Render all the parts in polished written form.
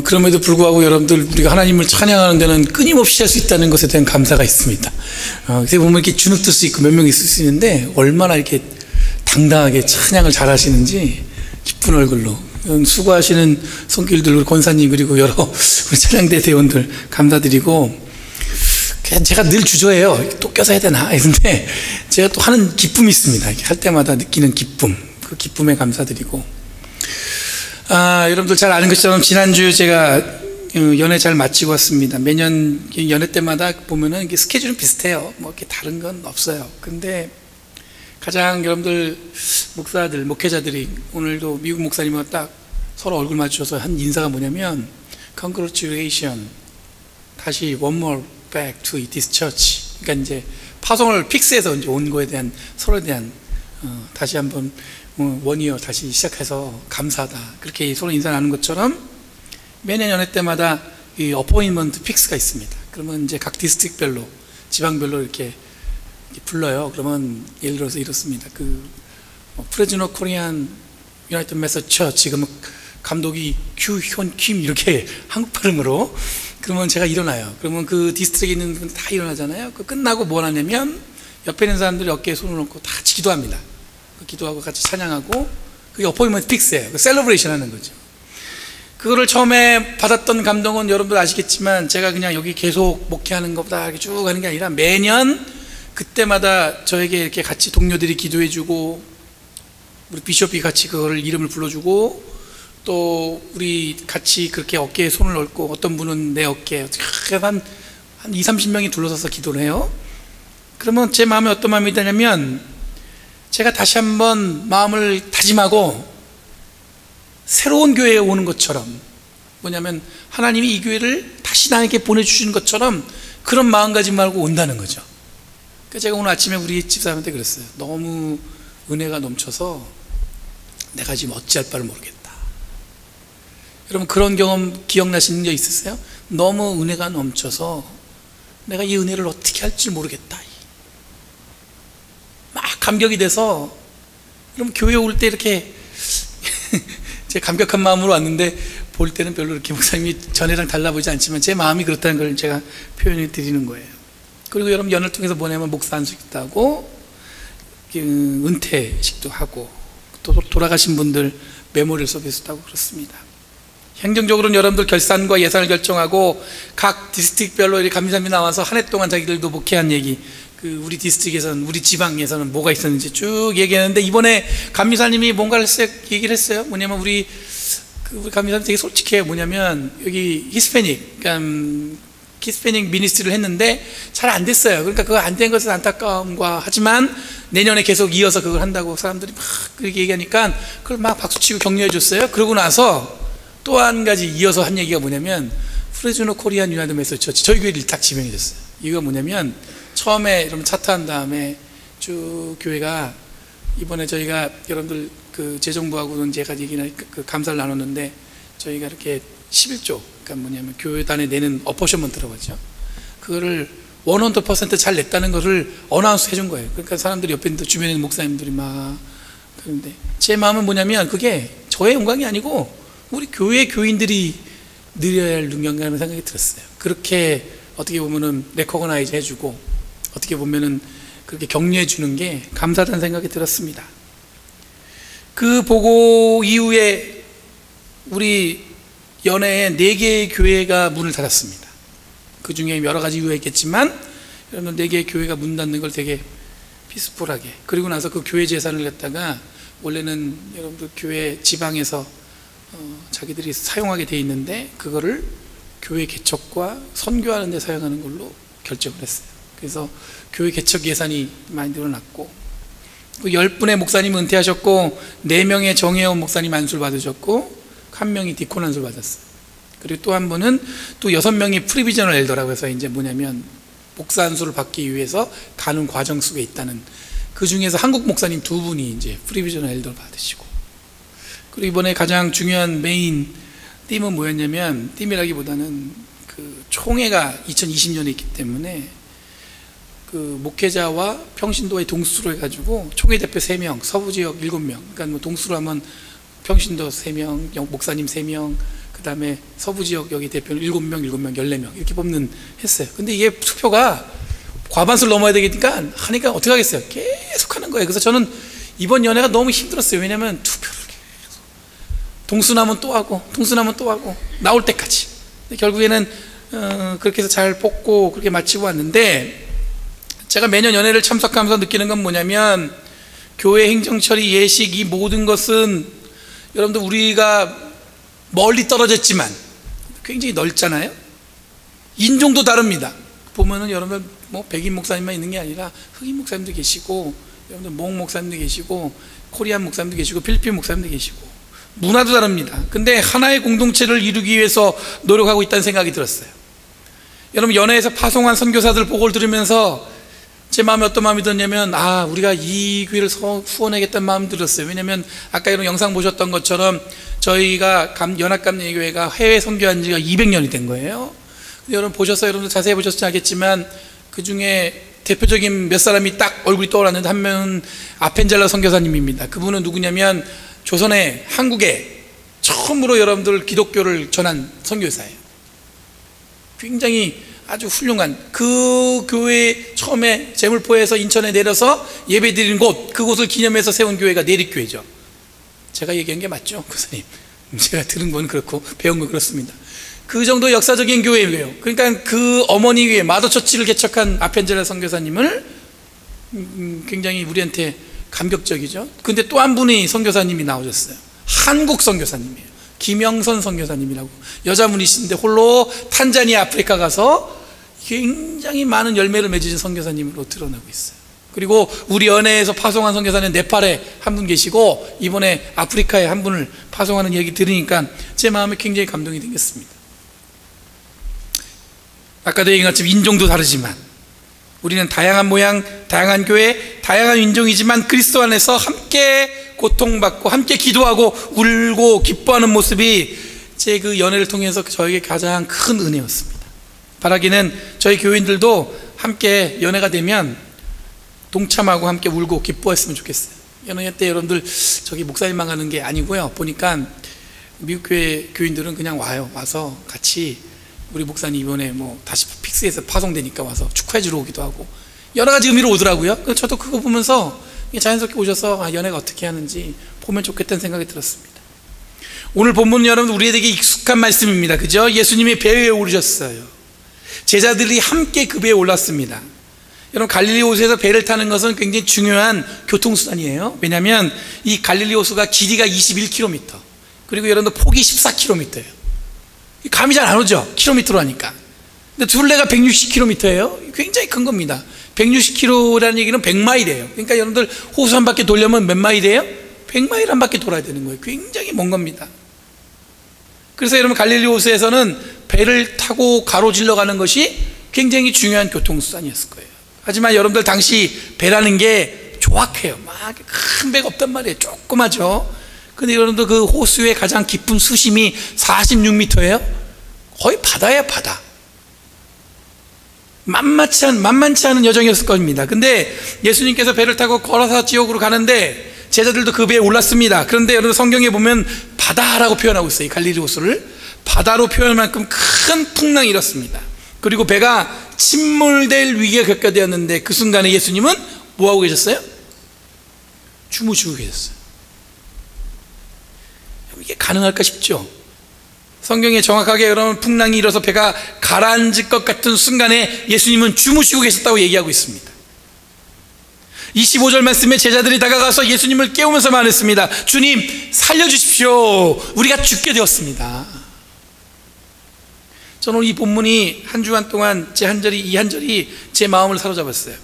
그럼에도 불구하고 여러분들 우리가 하나님을 찬양하는 데는 끊임없이 할 수 있다는 것에 대한 감사가 있습니다. 그래서 보면 이렇게 주눅들 수 있고 몇 명 있을 수 있는데 얼마나 이렇게 당당하게 찬양을 잘 하시는지 기쁜 얼굴로 수고하시는 손길들 우리 권사님 그리고 여러 우리 찬양대 대원들 감사드리고, 그냥 제가 늘 주저해요. 또 껴서 해야 되나 했는데 제가 또 하는 기쁨이 있습니다. 할 때마다 느끼는 기쁨, 그 기쁨에 감사드리고, 여러분들 잘 아는 것처럼 지난주 제가 연애 잘 마치고 왔습니다. 매년 연애 때마다 보면은 이게 스케줄은 비슷해요. 뭐 이렇게 다른 건 없어요. 근데 가장 여러분들 목사들, 목회자들이 오늘도 미국 목사님과 딱 서로 얼굴 맞춰서 한 인사가 뭐냐면 Congratulations, 다시 one more back to this church. 그러니까 이제 파송을 픽스해서 이제 온 거에 대한 서로에 대한 다시 한번 원이어 다시 시작해서 감사하다, 그렇게 서로 인사 나누는 것처럼 매년 연회 때마다 이 어포인먼트 픽스가 있습니다. 그러면 이제 각 디스트릭별로, 지방별로 이렇게 불러요. 그러면 예를 들어서 이렇습니다. 프레즈너 코리안 유나이티드 메서드 처치, 지금 감독이 규현 킴 이렇게 한국 발음으로, 그러면 제가 일어나요. 그러면 그 디스트릭에 있는 분들 다 일어나잖아요. 그 끝나고 뭐 하냐면 옆에 있는 사람들이 어깨에 손을 얹고 다 같이 기도합니다. 기도하고 같이 찬양하고, 그게 어포인먼트 픽스예요. 셀러브레이션 하는 거죠. 그거를 처음에 받았던 감동은 여러분들 아시겠지만, 제가 그냥 여기 계속 목회하는 것보다 이렇게 쭉 하는 게 아니라 매년 그때마다 저에게 이렇게 같이 동료들이 기도해 주고, 우리 비숍이 같이 그거를 이름을 불러주고, 또 우리 같이 그렇게 어깨에 손을 얹고, 어떤 분은 내 어깨에 한 20-30명이 둘러서서 기도를 해요. 그러면 제 마음에 어떤 마음이 드냐면, 제가 다시 한번 마음을 다짐하고 새로운 교회에 오는 것처럼, 뭐냐면 하나님이 이 교회를 다시 나에게 보내주시는 것처럼 그런 마음가짐 말고 온다는 거죠. 그러니까 제가 오늘 아침에 우리 집사람한테 그랬어요. 너무 은혜가 넘쳐서 내가 지금 어찌할 바를 모르겠다. 여러분 그런 경험 기억나시는 적 있으세요? 너무 은혜가 넘쳐서 내가 이 은혜를 어떻게 할지 모르겠다, 막 감격이 돼서. 그럼 교회 올 때 이렇게 제 감격한 마음으로 왔는데, 볼 때는 별로 이렇게 목사님이 전에랑 달라 보이지 않지만 제 마음이 그렇다는 걸 제가 표현해 드리는 거예요. 그리고 여러분 연을 통해서 뭐냐면 목사 안수기도 하고, 은퇴식도 하고, 또 돌아가신 분들 메모리얼 서비스도 하고 그렇습니다. 행정적으로는 여러분들 결산과 예산을 결정하고, 각 디스트릭별로 이렇게 감리사님이 나와서 한 해 동안 자기들도 목회한 얘기, 우리 디스트릭에서는, 우리 지방에서는 뭐가 있었는지 쭉 얘기하는데, 이번에 감리사님이 뭔가를 했어요. 얘기를 했어요. 뭐냐면 우리 감리사님 되게 솔직해요. 뭐냐면 여기 히스패닉 미니스트리를 했는데 잘 안 됐어요. 그러니까 그거 안 된 것은 안타까움과, 하지만 내년에 계속 이어서 그걸 한다고 사람들이 막 그렇게 얘기하니까 그걸 막 박수치고 격려해 줬어요. 그러고 나서 또 한 가지 이어서 한 얘기가 뭐냐면, 프레즈너 코리안 유나이티드 메서드 처치, 저희 교회를 딱 지명이 됐어요. 이거 뭐냐면, 처음에 여러분 차트한 다음에 쭉 교회가, 이번에 저희가 여러분들 재정부하고는 제가 얘기나 감사를 나눴는데, 저희가 이렇게 11조, 그러니까 뭐냐면 교회단에 내는 어포션먼트라고 하죠. 그거를 100% 잘 냈다는 것을 어나운스 해준 거예요. 그러니까 사람들이 옆에 있는 주변에 있는 목사님들이 막 그런데, 제 마음은 뭐냐면 그게 저의 영광이 아니고 우리 교회 교인들이 누려야 할 영광이라는 생각이 들었어요. 그렇게 어떻게 보면은 레코그나이즈 해주고, 어떻게 보면은 그렇게 격려해 주는 게 감사하다는 생각이 들었습니다. 그 보고 이후에 우리 연해에 4개의 교회가 문을 닫았습니다. 그 중에 여러 가지 이유가 있겠지만, 여러분 4개의 교회가 문 닫는 걸 되게 피스풀하게, 그리고 나서 그 교회 재산을 갖다가, 원래는 여러분들 교회 지방에서 자기들이 사용하게 돼 있는데, 그거를 교회 개척과 선교하는 데 사용하는 걸로 결정을 했어요. 그래서 교회 개척 예산이 많이 늘어났고, 10분의 목사님 은퇴하셨고, 4명의 정혜원 목사님 안수를 받으셨고, 1명이 디콘 안수를 받았어요. 그리고 또 한 분은 또 6명이 프리비저널 엘더라고 해서, 이제 뭐냐면 목사 안수를 받기 위해서 가는 과정 속에 있다는, 그 중에서 한국 목사님 2분이 이제 프리비저널 엘더를 받으시고, 그리고 이번에 가장 중요한 메인 띠은 뭐였냐면, 띠이라기보다는 총회가 2020년에 있기 때문에 목회자와 평신도의 동수로 해가지고 총회 대표 3명, 서부지역 7명, 그러니까 뭐 동수로 하면 평신도 3명, 목사님 3명, 그 다음에 서부지역 여기 대표는 7명, 14명 이렇게 했어요. 근데 이게 투표가 과반수를 넘어야 되니까 하니까 어떻게 하겠어요? 계속 하는 거예요. 그래서 저는 이번 연회가 너무 힘들었어요. 왜냐하면 투표를 계속 동수나면 또 하고 동수나면 또 하고 나올 때까지. 근데 결국에는 그렇게 해서 잘 뽑고 그렇게 마치고 왔는데, 제가 매년 연회를 참석하면서 느끼는 건 뭐냐면, 교회 행정처리 예식 이 모든 것은 여러분들 우리가 멀리 떨어졌지만 굉장히 넓잖아요. 인종도 다릅니다. 보면은 여러분들 뭐 백인 목사님만 있는 게 아니라 흑인 목사님도 계시고, 여러분들 몽 목사님도 계시고, 코리안 목사님도 계시고, 필리핀 목사님도 계시고, 문화도 다릅니다. 근데 하나의 공동체를 이루기 위해서 노력하고 있다는 생각이 들었어요. 여러분, 연회에서 파송한 선교사들 보고를 들으면서 제 마음에 어떤 마음이 들었냐면, 우리가 이 교회를 후원하겠다는 마음이 들었어요. 왜냐면 아까 여러분 영상 보셨던 것처럼 저희가 연합감리교회가 해외 선교한 지가 200년이 된 거예요. 근데 여러분 보셨어요? 여러분들 자세히 보셨을지 알겠지만 그 중에 대표적인 몇 사람이 딱 얼굴이 떠올랐는데, 한 명은 아펜젤라 선교사님입니다. 그분은 누구냐면 조선에, 한국에 처음으로 여러분들 기독교를 전한 선교사예요. 굉장히 아주 훌륭한, 그 교회 처음에 제물포에서 인천에 내려서 예배 드리는 곳, 그곳을 기념해서 세운 교회가 내립교회죠. 제가 얘기한 게 맞죠, 교수님? 제가 들은 건 그렇고 배운 건 그렇습니다. 그 정도 역사적인 교회예요. 그러니까 그 어머니 교회 마더처치를 개척한 아펜젤라 선교사님을 굉장히 우리한테 감격적이죠. 근데 또 한 분이 선교사님이 나오셨어요. 한국 선교사님이에요. 김영선 선교사님이라고, 여자분이신데 홀로 탄자니아 아프리카 가서 굉장히 많은 열매를 맺으신 선교사님으로 드러나고 있어요. 그리고 우리 연회에서 파송한 선교사는 네팔에 한 분 계시고, 이번에 아프리카에 한 분을 파송하는 얘기 들으니까 제 마음에 굉장히 감동이 되겠습니다. 아까도 얘기한 것처럼 인종도 다르지만 우리는 다양한 모양, 다양한 교회, 다양한 인종이지만 그리스도 안에서 함께 고통받고 함께 기도하고 울고 기뻐하는 모습이 제 그 연회를 통해서 저에게 가장 큰 은혜였습니다. 바라기는 저희 교인들도 함께 연회가 되면 동참하고 함께 울고 기뻐했으면 좋겠어요. 연회 때 여러분들 저기 목사님만 가는 게 아니고요. 보니까 미국 교회 교인들은 그냥 와서 같이 우리 목사님 이번에 뭐 다시 픽스에서 파송되니까 와서 축하해 주러 오기도 하고 여러 가지 의미로 오더라고요. 저도 그거 보면서 자연스럽게 오셔서 연회가 어떻게 하는지 보면 좋겠다는 생각이 들었습니다. 오늘 본문은 여러분 우리에게 익숙한 말씀입니다. 그죠? 예수님이 배 위에 오르셨어요. 제자들이 함께 그 배에 올랐습니다. 여러분, 갈릴리 호수에서 배를 타는 것은 굉장히 중요한 교통수단이에요. 왜냐하면 이 갈릴리 호수가 길이가 21km, 그리고 여러분들 폭이 14km예요. 감이 잘 안 오죠? 킬로미터로 하니까. 근데 둘레가 160km예요. 굉장히 큰 겁니다. 160km라는 얘기는 100마일이에요. 그러니까 여러분들 호수 한 바퀴 돌려면 몇 마일이에요? 100마일 한 바퀴 돌아야 되는 거예요. 굉장히 먼 겁니다. 그래서 여러분 갈릴리 호수에서는 배를 타고 가로질러 가는 것이 굉장히 중요한 교통수단이었을 거예요. 하지만 여러분들 당시 배라는 게 조악해요. 막 큰 배가 없단 말이에요. 조그마죠. 근데 여러분들 그 호수의 가장 깊은 수심이 46m예요. 거의 바다예요, 바다. 만만치 않은 여정이었을 겁니다. 근데 예수님께서 배를 타고 걸어서 지옥으로 가는데 제자들도 그 배에 올랐습니다. 그런데 여러분 성경에 보면 바다라고 표현하고 있어요. 이 갈릴리 호수를 바다로 표현할 만큼 큰 풍랑이 일었습니다. 그리고 배가 침몰될 위기가 겪게되었는데 그 순간에 예수님은 뭐하고 계셨어요? 주무시고 계셨어요. 이게 가능할까 싶죠? 성경에 정확하게 여러분 풍랑이 일어서 배가 가라앉을 것 같은 순간에 예수님은 주무시고 계셨다고 얘기하고 있습니다. 25절 말씀에 제자들이 다가가서 예수님을 깨우면서 말했습니다. 주님, 살려주십시오. 우리가 죽게 되었습니다. 저는 이 본문이 한 주간 동안 이 한 절이 제 마음을 사로잡았어요.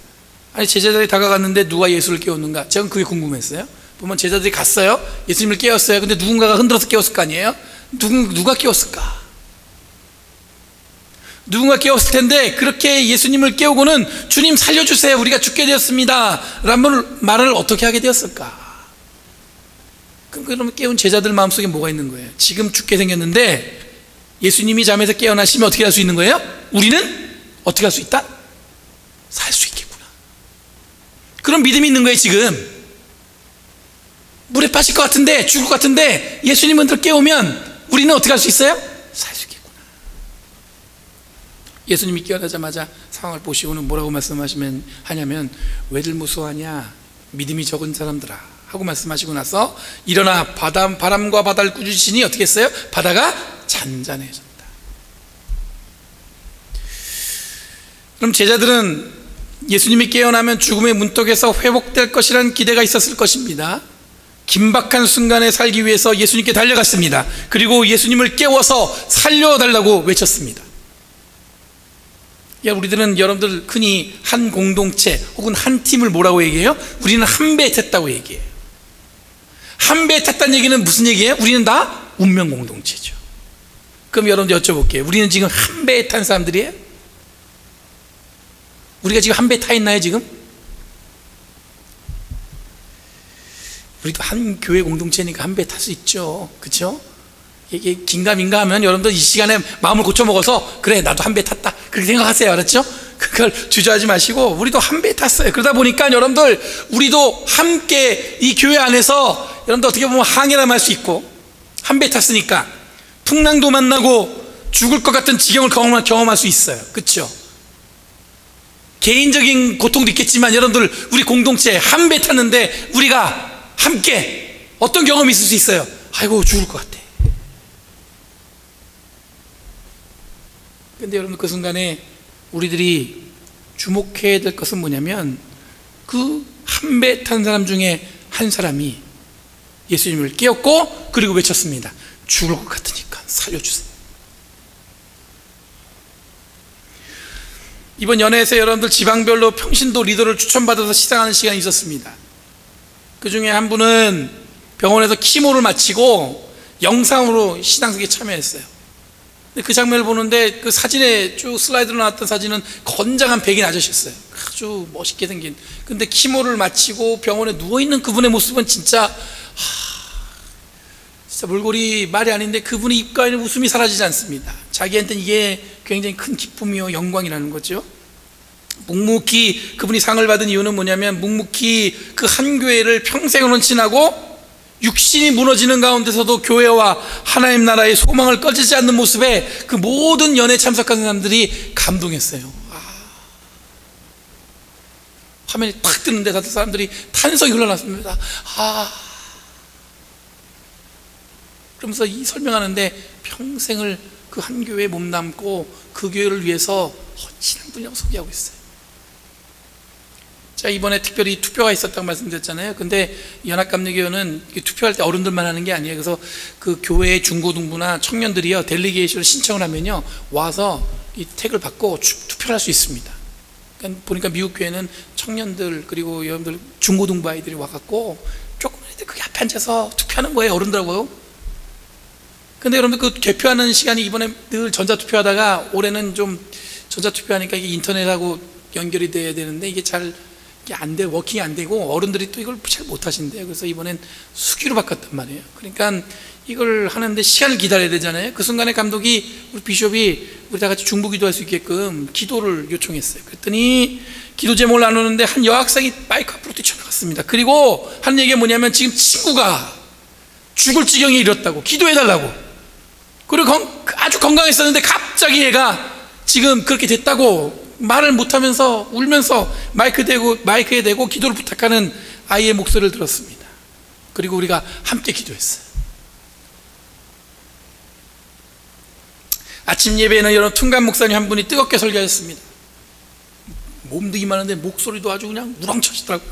아니, 제자들이 다가갔는데 누가 예수를 깨웠는가? 제가 그게 궁금했어요. 보면 제자들이 갔어요. 예수님을 깨웠어요. 근데 누군가가 흔들어서 깨웠을 거 아니에요? 누가 깨웠을까? 누군가 깨웠을 텐데 그렇게 예수님을 깨우고는 주님 살려주세요. 우리가 죽게 되었습니다. 라는 말을 어떻게 하게 되었을까? 그러면 깨운 제자들 마음속에 뭐가 있는 거예요? 지금 죽게 생겼는데 예수님이 잠에서 깨어나시면 어떻게 할 수 있는 거예요? 우리는 어떻게 할 수 있다? 살 수 있겠구나. 그런 믿음이 있는 거예요. 지금 물에 빠질 것 같은데, 죽을 것 같은데 예수님을 깨우면 우리는 어떻게 할 수 있어요? 예수님이 깨어나자마자 상황을 보시고는 뭐라고 말씀하시면 하냐면 왜들 무서워하냐 믿음이 적은 사람들아 하고 말씀하시고 나서 일어나 바람과 바다를 꾸짖으시니 어떻게 했어요? 바다가 잔잔해졌다. 그럼 제자들은 예수님이 깨어나면 죽음의 문턱에서 회복될 것이라는 기대가 있었을 것입니다. 긴박한 순간에 살기 위해서 예수님께 달려갔습니다. 그리고 예수님을 깨워서 살려달라고 외쳤습니다. 우리들은 여러분들 흔히 한 공동체 혹은 한 팀을 뭐라고 얘기해요? 우리는 한 배에 탔다고 얘기해요. 한 배에 탔다는 얘기는 무슨 얘기예요? 우리는 다 운명 공동체죠. 그럼 여러분들 여쭤볼게요. 우리는 지금 한 배에 탄 사람들이에요? 우리가 지금 한 배에 타 있나요 지금? 우리도 한 교회 공동체니까 한 배에 탈 수 있죠. 그렇죠? 이게 긴가민가 하면 여러분들 이 시간에 마음을 고쳐먹어서 그래 나도 한 배에 탔다 그렇게 생각하세요. 알았죠? 그걸 주저하지 마시고 우리도 한 배에 탔어요. 그러다 보니까 여러분들 우리도 함께 이 교회 안에서 여러분들 어떻게 보면 항해람 할 수 있고 한 배에 탔으니까 풍랑도 만나고 죽을 것 같은 지경을 경험할 수 있어요. 그렇죠? 개인적인 고통도 있겠지만 여러분들 우리 공동체 한 배 탔는데 우리가 함께 어떤 경험이 있을 수 있어요? 아이고 죽을 것 같아. 근데 여러분 그 순간에 우리들이 주목해야 될 것은 뭐냐면 그 한 배 탄 사람 중에 한 사람이 예수님을 깨웠고 그리고 외쳤습니다. 죽을 것 같으니까 살려주세요. 이번 연회에서 여러분들 지방별로 평신도 리더를 추천받아서 시상하는 시간이 있었습니다. 그 중에 한 분은 병원에서 키모를 마치고 영상으로 시상식에 참여했어요. 그 장면을 보는데 그 사진에 쭉 슬라이드로 나왔던 사진은 건장한 백인 아저씨였어요. 아주 멋있게 생긴. 근데 키모를 마치고 병원에 누워있는 그분의 모습은 진짜 몰골이 말이 아닌데 그분의 입가에는 웃음이 사라지지 않습니다. 자기한테는 이게 굉장히 큰 기쁨이요 영광이라는 거죠. 묵묵히 그분이 상을 받은 이유는 뭐냐면 묵묵히 그 한 교회를 평생을 헌신하고 육신이 무너지는 가운데서도 교회와 하나님 나라의 소망을 꺼지지 않는 모습에 그 모든 연회에 참석한 사람들이 감동했어요. 화면이 탁 뜨는데 다들 사람들이 탄성이 흘러났습니다. 그러면서 이 설명하는데 평생을 그 한 교회에 몸담고 그 교회를 위해서 헌신한 분이라고 소개하고 있어요. 자, 이번에 특별히 투표가 있었다고 말씀드렸잖아요. 근데 연합감리교회는 투표할 때 어른들만 하는 게 아니에요. 그래서 그 교회의 중고등부나 청년들이요 델리게이션을 신청을 하면요 와서 이 택을 받고 투표를 할 수 있습니다. 그러니까 보니까 미국 교회는 청년들 그리고 여러분들 중고등부 아이들이 와갖고 조그만 애들 그 앞에 앉아서 투표하는 거예요. 어른들하고요. 근데 여러분들 그 개표하는 시간이 이번에 늘 전자투표하다가 올해는 좀 전자투표하니까 이게 인터넷하고 연결이 돼야 되는데 이게 잘 안 돼, 워킹이 안 되고 어른들이 또 이걸 잘 못하신대요. 그래서 이번엔 수기로 바꿨단 말이에요. 그러니까 이걸 하는데 시간을 기다려야 되잖아요. 그 순간에 감독이 우리 비숍이 우리 다 같이 중보기도할 수 있게끔 기도를 요청했어요. 그랬더니 기도 제목을 나누는데 한 여학생이 마이크 앞으로 뛰쳐나갔습니다. 그리고 한 얘기가 뭐냐면 지금 친구가 죽을 지경에 이르렀다고 기도해달라고. 그리고 아주 건강했었는데 갑자기 얘가 지금 그렇게 됐다고 말을 못하면서 울면서 마이크에 대고 기도를 부탁하는 아이의 목소리를 들었습니다. 그리고 우리가 함께 기도했어요. 아침 예배에는 여러분 퉁간 목사님 한 분이 뜨겁게 설교하셨습니다. 몸도 이만한데 목소리도 아주 그냥 우렁차시더라고요.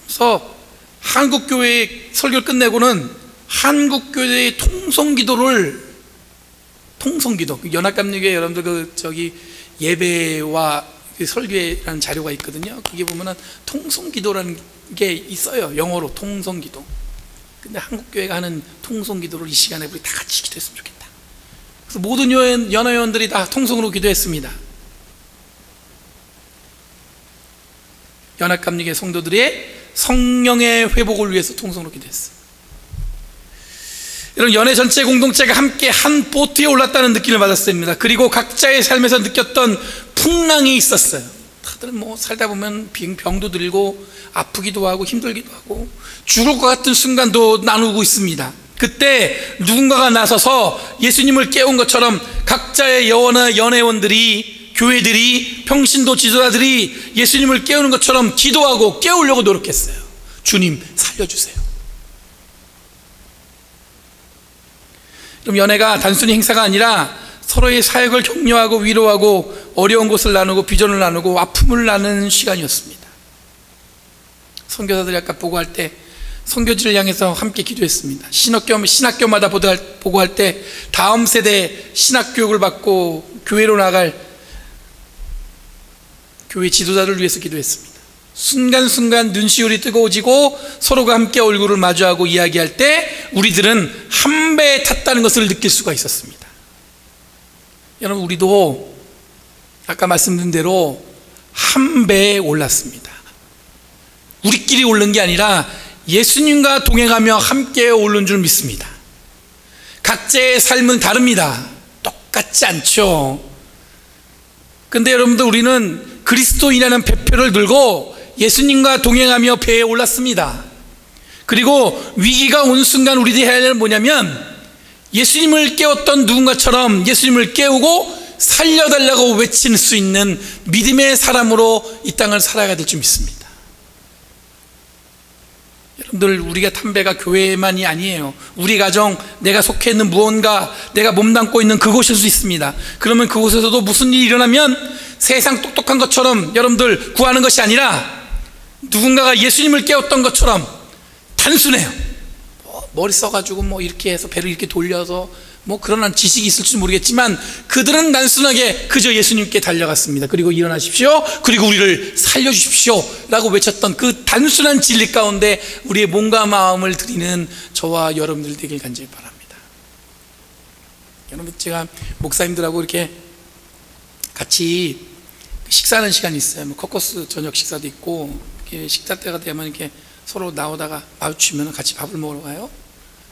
그래서 한국교회 설교를 끝내고는 한국교회의 통성기도 연합감리교회 여러분들 예배와 설교라는 자료가 있거든요. 그게 보면은 통성기도라는 게 있어요. 영어로 통성기도. 근데 한국교회가 하는 통성기도를 이 시간에 우리 다 같이 기도했으면 좋겠다. 그래서 모든 연회원들이 다 통성으로 기도했습니다. 연합감리교회 성도들의 성령의 회복을 위해서 통성으로 기도했어요. 여러분 연회 전체 공동체가 함께 한 보트에 올랐다는 느낌을 받았습니다. 그리고 각자의 삶에서 느꼈던 풍랑이 있었어요. 다들 뭐 살다 보면 병도 들고 아프기도 하고 힘들기도 하고 죽을 것 같은 순간도 나누고 있습니다. 그때 누군가가 나서서 예수님을 깨운 것처럼 각자의 연회원들이, 교회들이, 평신도 지도자들이 예수님을 깨우는 것처럼 기도하고 깨우려고 노력했어요. 주님 살려주세요. 그럼 연회가 단순히 행사가 아니라 서로의 사역을 격려하고 위로하고 어려운 것을 나누고 비전을 나누고 아픔을 나누는 시간이었습니다. 선교사들이 아까 보고할 때 선교지를 향해서 함께 기도했습니다. 신학교마다 보고할 때 다음 세대 신학교육을 받고 교회로 나갈 교회 지도자를 위해서 기도했습니다. 순간순간 눈시울이 뜨거워지고 서로가 함께 얼굴을 마주하고 이야기할 때 우리들은 한 배에 탔다는 것을 느낄 수가 있었습니다. 여러분, 우리도 아까 말씀드린 대로 한 배에 올랐습니다. 우리끼리 오른 게 아니라 예수님과 동행하며 함께 오른 줄 믿습니다. 각자의 삶은 다릅니다. 똑같지 않죠. 근데 여러분들, 우리는 그리스도인이라는 배표를 들고 예수님과 동행하며 배에 올랐습니다. 그리고 위기가 온 순간 우리들이 해야 할 일은 뭐냐면 예수님을 깨웠던 누군가처럼 예수님을 깨우고 살려달라고 외칠 수 있는 믿음의 사람으로 이 땅을 살아가야 될 줄 믿습니다. 여러분들, 우리가 탄 배가 교회만이 아니에요. 우리 가정, 내가 속해 있는 무언가, 내가 몸담고 있는 그곳일 수 있습니다. 그러면 그곳에서도 무슨 일이 일어나면 세상 똑똑한 것처럼 여러분들 구하는 것이 아니라 누군가가 예수님을 깨웠던 것처럼 단순해요. 머리 써가지고 뭐 이렇게 해서 배를 이렇게 돌려서 뭐 그런 지식이 있을지 모르겠지만 그들은 단순하게 그저 예수님께 달려갔습니다. 그리고 일어나십시오, 그리고 우리를 살려주십시오 라고 외쳤던 그 단순한 진리 가운데 우리의 몸과 마음을 드리는 저와 여러분들 되길 간절히 바랍니다. 여러분, 제가 목사님들하고 이렇게 같이 식사하는 시간이 있어요. 뭐 코커스 저녁 식사도 있고, 이렇게 식사 때가 되면 이렇게 서로 나오다가 마주치면 같이 밥을 먹으러 가요.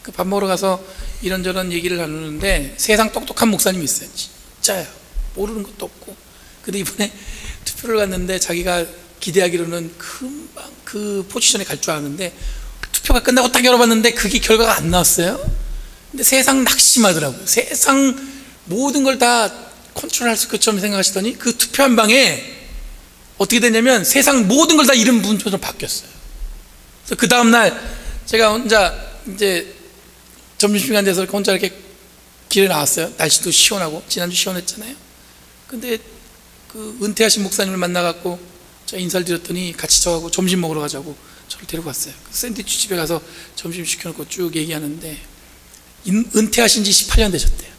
그 밥 먹으러 가서 이런저런 얘기를 나누는데 세상 똑똑한 목사님이 있어요. 진짜요. 모르는 것도 없고. 근데 이번에 투표를 갔는데 자기가 기대하기로는 금방 그 포지션에 갈 줄 아는데 투표가 끝나고 딱 열어봤는데 그게 결과가 안 나왔어요. 근데 세상 낙심하더라고요. 세상 모든 걸 다 컨트롤할 수 있겠처럼 생각하시더니 그 투표 한 방에 어떻게 됐냐면 세상 모든 걸 다 잃은 분처럼 바뀌었어요. 그래서 그 다음날 제가 혼자 이제 점심시간 돼서 혼자 이렇게 길에 나왔어요. 날씨도 시원하고, 지난주 시원했잖아요. 근데 그 은퇴하신 목사님을 만나갖고 제가 인사를 드렸더니 같이 저하고 점심 먹으러 가자고 저를 데리고 갔어요. 그 샌드위치 집에 가서 점심 시켜놓고 쭉 얘기하는데 은퇴하신 지 18년 되셨대요.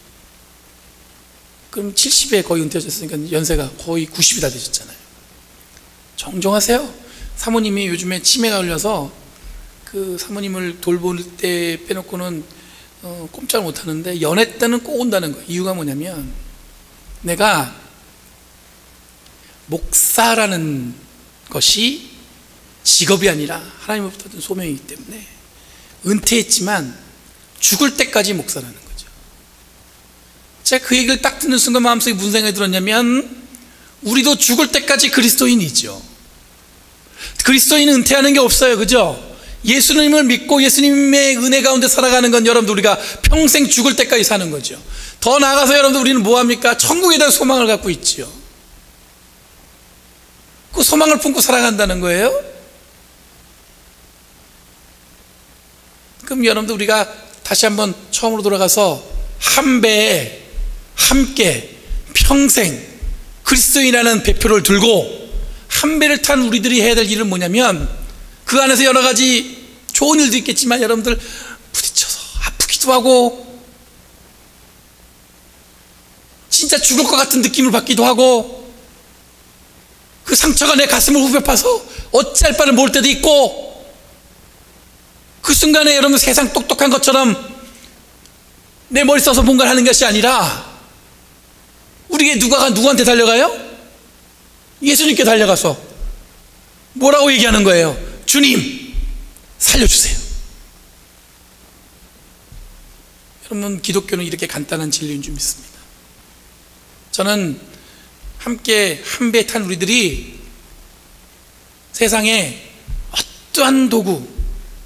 그럼 70에 거의 은퇴하셨으니까 연세가 거의 90이 다 되셨잖아요. 정정하세요. 사모님이 요즘에 치매가 걸려서 그 사모님을 돌볼 때 빼놓고는 꼼짝을 못하는데 연애 때는 꼭 온다는 거예요. 이유가 뭐냐면 내가 목사라는 것이 직업이 아니라 하나님으로부터 받은 소명이기 때문에 은퇴했지만 죽을 때까지 목사라는 거죠. 제가 그 얘기를 딱 듣는 순간 마음속에 무슨 생각이 들었냐면 우리도 죽을 때까지 그리스도인이죠. 그리스도인은 은퇴하는 게 없어요. 그죠? 예수님을 믿고 예수님의 은혜 가운데 살아가는 건 여러분들 우리가 평생 죽을 때까지 사는 거죠. 더 나아가서 여러분들 우리는 뭐합니까? 천국에 대한 소망을 갖고 있죠. 그 소망을 품고 살아간다는 거예요. 그럼 여러분들 우리가 다시 한번 처음으로 돌아가서 한 배에 함께 평생 그리스도인이라는 배표를 들고 한 배를 탄 우리들이 해야 될 일은 뭐냐면 그 안에서 여러 가지 좋은 일도 있겠지만 여러분들 부딪혀서 아프기도 하고 진짜 죽을 것 같은 느낌을 받기도 하고 그 상처가 내 가슴을 후벼 파서 어찌할 바를 모를 때도 있고 그 순간에 여러분 세상 똑똑한 것처럼 내 머리 써서 뭔가를 하는 것이 아니라 우리에게 누구한테 달려가요? 예수님께 달려가서 뭐라고 얘기하는 거예요? 주님 살려주세요. 여러분 기독교는 이렇게 간단한 진리인 줄 믿습니다. 저는 함께 한 배 탄 우리들이 세상에 어떠한 도구,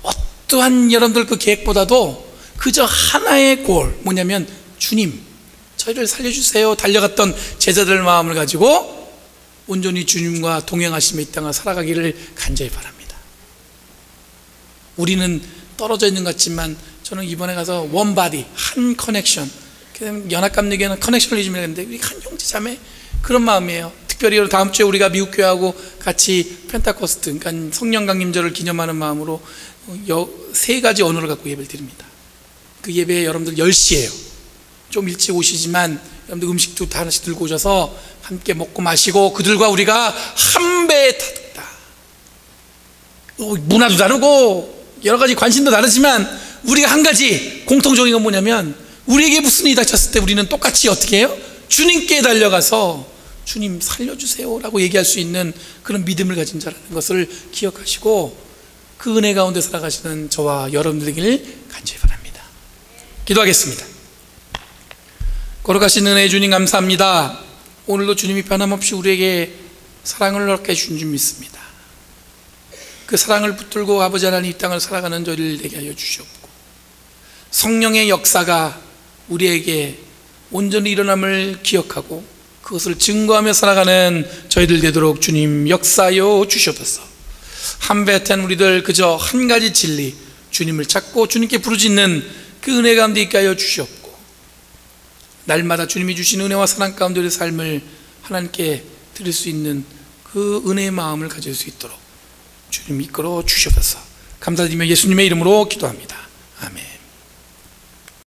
어떠한 여러분들 그 계획보다도 그저 하나의 골, 뭐냐면 주님 저희를 살려주세요 달려갔던 제자들 마음을 가지고 온전히 주님과 동행하시며 이 땅을 살아가기를 간절히 바랍니다. 우리는 떨어져 있는 것 같지만 저는 이번에 가서 원바디, 한 커넥션, 연합감리교회는 커넥션리즘이라고 했는데 우리 한 형제자매 그런 마음이에요. 특별히 다음 주에 우리가 미국 교회하고 같이 펜타코스트, 그러니까 성령 강림절을 기념하는 마음으로 3가지 언어를 갖고 예배를 드립니다. 그 예배에 여러분들 10시예요 좀 일찍 오시지만 여러분들 음식도 다 하나씩 들고 오셔서 함께 먹고 마시고 그들과 우리가 한 배에 타다. 문화도 다르고 여러 가지 관심도 다르지만 우리가 한 가지 공통적인 건 뭐냐면 우리에게 무슨 일이 닥쳤을 때 우리는 똑같이 어떻게 해요? 주님께 달려가서 주님 살려주세요 라고 얘기할 수 있는 그런 믿음을 가진 자라는 것을 기억하시고 그 은혜 가운데 살아가시는 저와 여러분들에게 간절히 바랍니다. 기도하겠습니다. 거룩하신 은혜의 주님 감사합니다. 오늘도 주님이 변함없이 우리에게 사랑을 허락해 주신 줄 믿습니다. 그 사랑을 붙들고 아버지 하나님 이 땅을 살아가는 저희를 되게 하여 주시옵고 성령의 역사가 우리에게 온전히 일어남을 기억하고 그것을 증거하며 살아가는 저희들 되도록 주님 역사하여 주시옵소서. 한 배 탄 우리들 그저 한 가지 진리 주님을 찾고 주님께 부르짖는 그 은혜 가운데 있게 하여 주시옵고 날마다 주님이 주신 은혜와 사랑 가운데 우리의 삶을 하나님께 드릴 수 있는 그 은혜의 마음을 가질 수 있도록 주님 이끌어 주시옵소서. 감사드리며 예수님의 이름으로 기도합니다. 아멘.